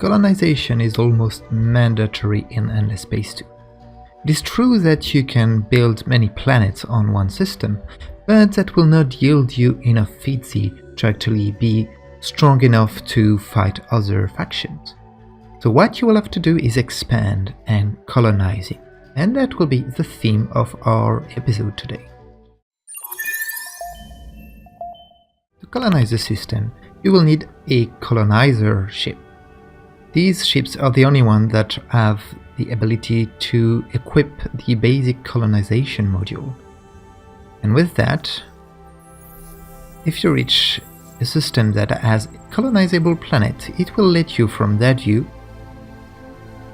colonization is almost mandatory in Endless Space 2. It is true that you can build many planets on one system, but that will not yield you enough feedsy to actually be strong enough to fight other factions. So what you will have to do is expand and colonizing, and that will be the theme of our episode today. To colonize the system, you will need a colonizer ship. These ships are the only ones that have the ability to equip the basic colonization module. And with that, if you reach a system that has a colonizable planet, it will let you from that view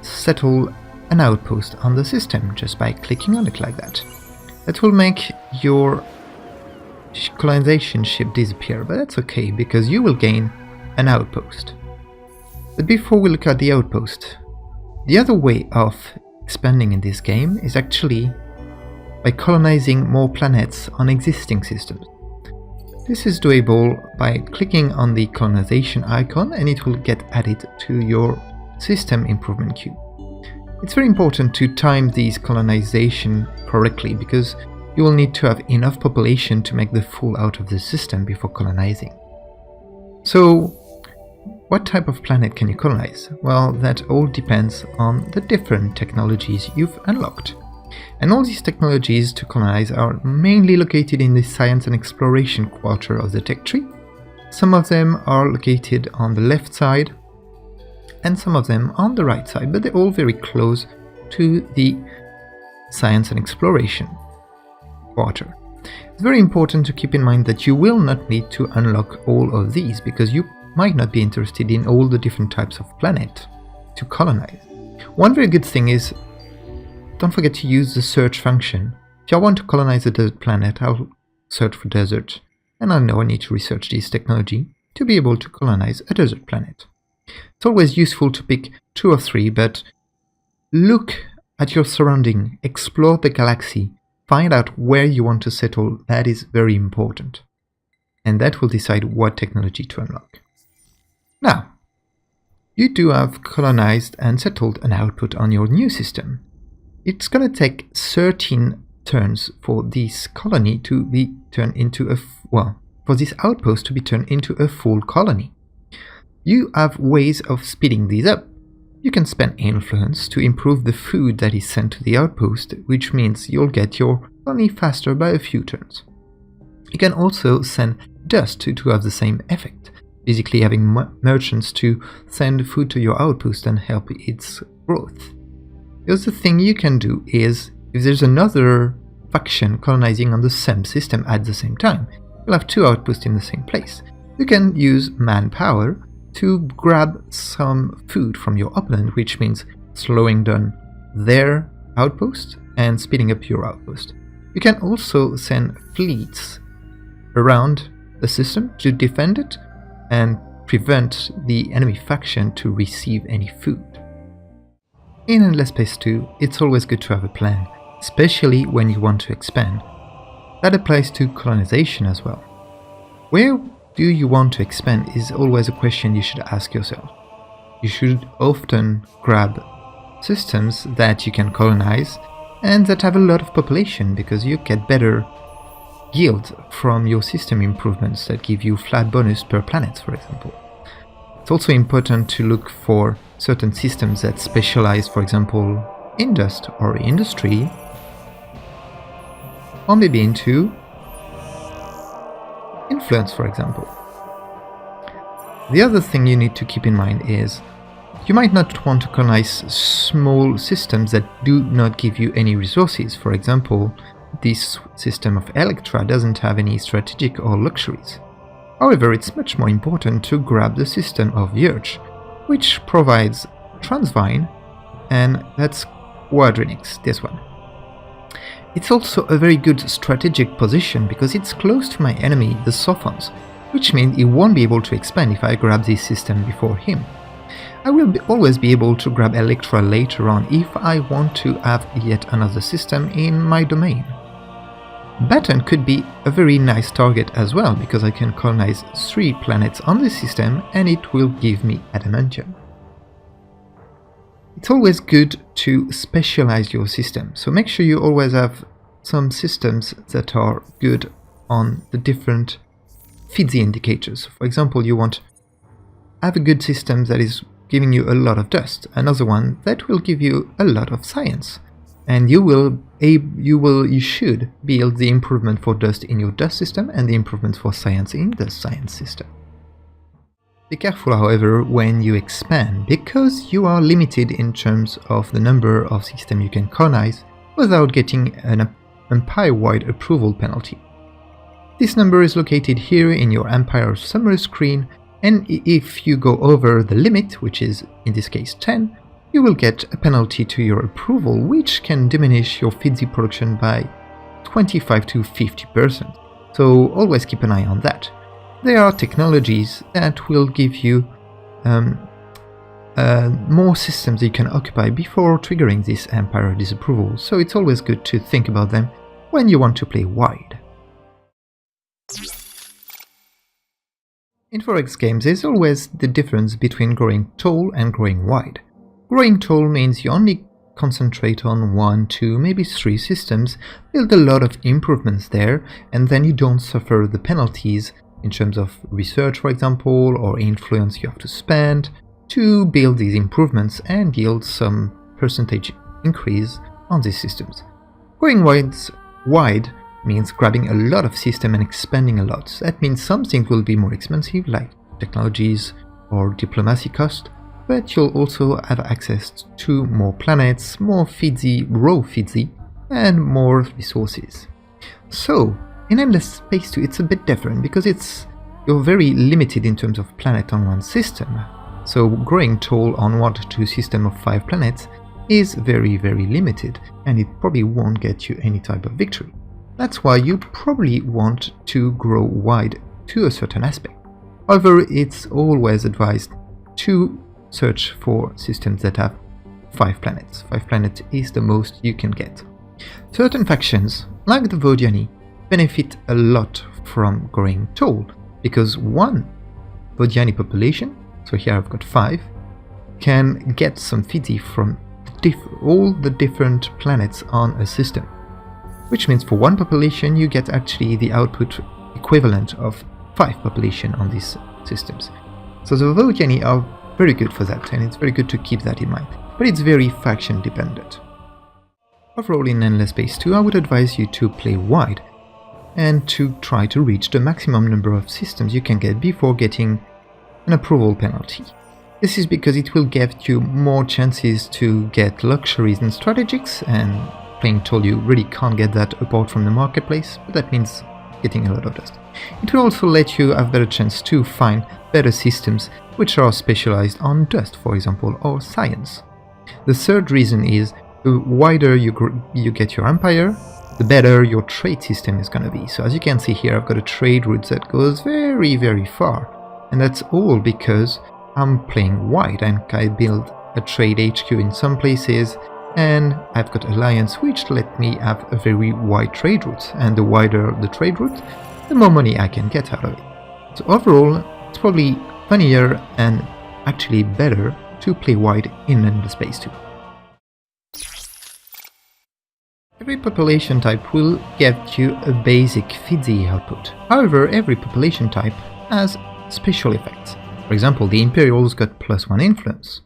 settle an outpost on the system just by clicking on it like that. That will make your colonization ship disappear, but that's okay because you will gain an outpost. But before we look at the outpost, the other way of expanding in this game is actually by colonizing more planets on existing systems. This is doable by clicking on the colonization icon and it will get added to your system improvement queue. It's very important to time these colonization correctly because you will need to have enough population to make the full out of the system before colonizing. So, what type of planet can you colonize? Well, that all depends on the different technologies you've unlocked. And all these technologies to colonize are mainly located in the science and exploration quarter of the tech tree. Some of them are located on the left side and some of them on the right side, but they're all very close to the science and exploration quarter. It's very important to keep in mind that you will not need to unlock all of these because you might not be interested in all the different types of planet to colonize. One very good thing is, don't forget to use the search function. If I want to colonize a desert planet, I'll search for desert, and I know I need to research this technology to be able to colonize a desert planet. It's always useful to pick 2 or 3, but look at your surrounding, explore the galaxy, find out where you want to settle. That is very important. And that will decide what technology to unlock. Now, you do have colonized and settled an output on your new system. It's going to take 13 turns for this colony to be turned into for this outpost to be turned into a full colony. You have ways of speeding these up. You can spend influence to improve the food that is sent to the outpost, which means you'll get your colony faster by a few turns. You can also send dust to have the same effect, basically having merchants to send food to your outpost and help its growth. The other thing you can do is, if there's another faction colonizing on the same system at the same time, you'll have 2 outposts in the same place. You can use manpower to grab some food from your opponent, which means slowing down their outpost and speeding up your outpost. You can also send fleets around the system to defend it and prevent the enemy faction to receive any food. In Endless Space 2, it's always good to have a plan, especially when you want to expand. That applies to colonization as well. Where do you want to expand is always a question you should ask yourself. You should often grab systems that you can colonize and that have a lot of population because you get better yield from your system improvements that give you flat bonus per planet, for example. It's also important to look for certain systems that specialize, for example, in dust or industry, or maybe into influence, for example. The other thing you need to keep in mind is you might not want to colonize small systems that do not give you any resources. For example, this system of Electra doesn't have any strategic or luxuries. However, it's much more important to grab the system of Vierge, which provides Transvine, and that's Quadrinix, this one. It's also a very good strategic position because it's close to my enemy, the Sophons, which means he won't be able to expand if I grab this system before him. I will always be able to grab Electra later on if I want to have yet another system in my domain. Baton could be a very nice target as well because I can colonize 3 planets on this system and it will give me adamantium. It's always good to specialize your system, so make sure you always have some systems that are good on the different FIDSI indicators. For example, you want to have a good system that is giving you a lot of dust, another one that will give you a lot of science, and you should build the improvement for dust in your dust system and the improvement for science in the science system. Be careful, however, when you expand, because you are limited in terms of the number of systems you can colonize without getting an empire-wide approval penalty. This number is located here in your empire summary screen, and if you go over the limit, which is in this case 10, you will get a penalty to your approval, which can diminish your FIDSI production by 25 to 50%. So always keep an eye on that. There are technologies that will give you more systems you can occupy before triggering this empire disapproval, so it's always good to think about them when you want to play wide. In Forex games, there's always the difference between growing tall and growing wide. Growing tall means you only concentrate on 1, 2, maybe 3 systems, build a lot of improvements there, and then you don't suffer the penalties in terms of research, for example, or influence you have to spend to build these improvements and yield some percentage increase on these systems. Going wide means grabbing a lot of system and expanding a lot. That means some things will be more expensive, like technologies or diplomacy cost, but you'll also have access to more planets, more FIDSI, raw FIDSI, and more resources. So, in Endless Space 2 it's a bit different because you're very limited in terms of planet on one system. So growing tall on 1 to 2 system of 5 planets is very limited, and it probably won't get you any type of victory. That's why you probably want to grow wide to a certain aspect. However, it's always advised to search for systems that have 5 planets. 5 planets is the most you can get. Certain factions, like the Vodiani, benefit a lot from growing tall, because one Vodiani population, so here I've got 5, can get some FIDSI from all the different planets on a system. Which means for one population you get actually the output equivalent of 5 population on these systems. So the Vodiani are very good for that, and it's very good to keep that in mind. But it's very faction dependent. Overall, in Endless Space 2 I would advise you to play wide and to try to reach the maximum number of systems you can get before getting an approval penalty. This is because it will give you more chances to get luxuries and strategics, and playing tall you really can't get that apart from the marketplace, but that means getting a lot of dust. It will also let you have better chance to find better systems which are specialized on dust, for example, or science. The third reason is the wider you get your empire, the better your trade system is going to be. So as you can see here, I've got a trade route that goes very far, and that's all because I'm playing wide and I build a trade HQ in some places, and I've got alliance which let me have a very wide trade route, and the wider the trade route, the more money I can get out of it. So overall, it's probably funnier and actually better to play wide in Endless Space 2. Every population type will get you a basic FIDSI output. However, every population type has special effects. For example, the Imperials got +1 influence.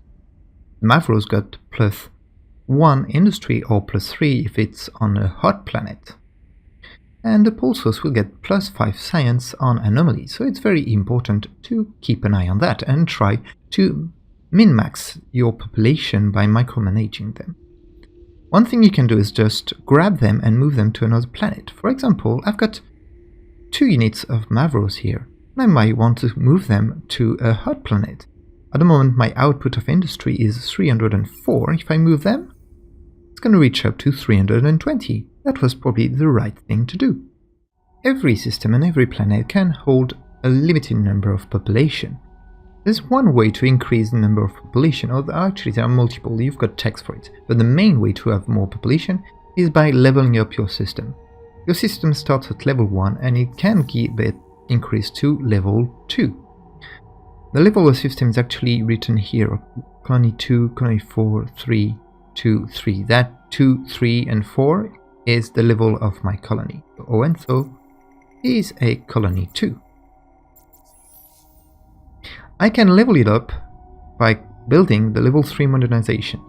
The Mavros got +1 industry or +3 if it's on a hot planet. And the Pulsos will get +5 science on anomalies, so it's very important to keep an eye on that and try to min-max your population by micromanaging them. One thing you can do is just grab them and move them to another planet. For example, I've got 2 units of Mavros here. I might want to move them to a hot planet. At the moment my output of industry is 304. If I move them, it's going to reach up to 320. That was probably the right thing to do. Every system and every planet can hold a limited number of population. There's one way to increase the number of population, or actually there are multiple, you've got text for it, but the main way to have more population is by leveling up your system. Your system starts at level 1 and it can be increased to level 2. The level of the system is actually written here. Colony 2, colony 4, 3, 2, 3. That 2, 3 and 4 is the level of my colony. Oenso is a colony 2. I can level it up by building the level 3 modernization.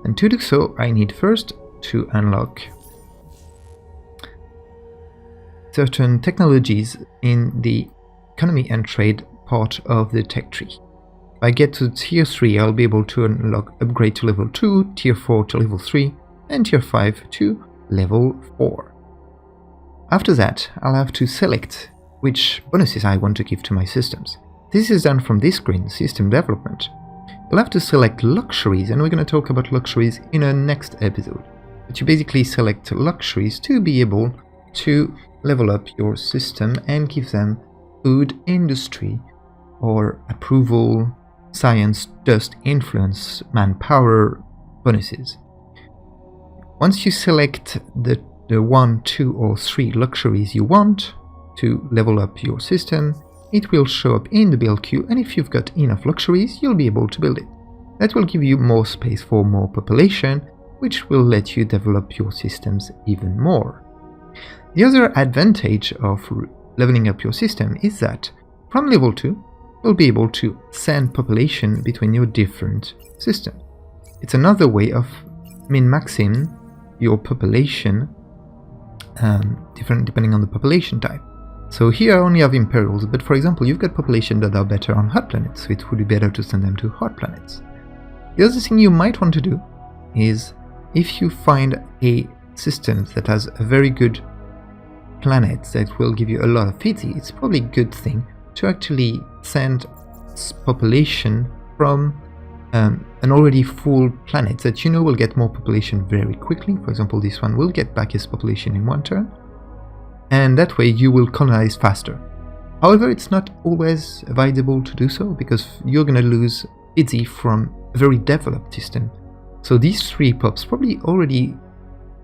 And to do so, I need first to unlock certain technologies in the economy and trade part of the tech tree. If I get to tier 3, I'll be able to unlock upgrade to level 2, tier 4 to level 3, and tier 5 to level 4. After that, I'll have to select which bonuses I want to give to my systems. This is done from this screen, System Development. You'll have to select luxuries, and we're going to talk about luxuries in a next episode. But you basically select luxuries to be able to level up your system and give them food, industry, or approval, science, dust, influence, manpower bonuses. Once you select the 1, 2 or 3 luxuries you want to level up your system, it will show up in the build queue, and if you've got enough luxuries, you'll be able to build it. That will give you more space for more population, which will let you develop your systems even more. The other advantage of leveling up your system is that from level 2, you'll be able to send population between your different systems. It's another way of min-maxing your population, different depending on the population type. So here I only have Imperials, but for example, you've got population that are better on hot planets, so it would be better to send them to hot planets. The other thing you might want to do is, if you find a system that has a very good planet that will give you a lot of Fidzi, it's probably a good thing to actually send population from an already full planet that you know will get more population very quickly. For example, this one will get back its population in 1 turn, and that way you will colonize faster. However, it's not always viable to do so, because you're going to lose Fidzi from a very developed system. So these 3 pops probably already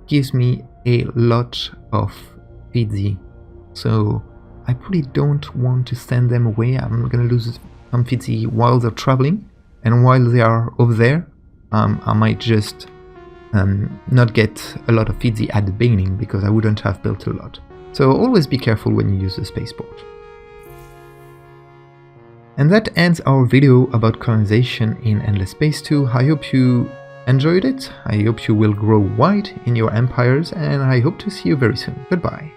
gives me a lot of Fidzi, so I probably don't want to send them away. I'm going to lose some Fidzi while they're traveling, and while they are over there, I might just not get a lot of Fidzi at the beginning because I wouldn't have built a lot. So always be careful when you use the spaceport. And that ends our video about colonization in Endless Space 2. I hope you enjoyed it, I hope you will grow wide in your empires, and I hope to see you very soon. Goodbye.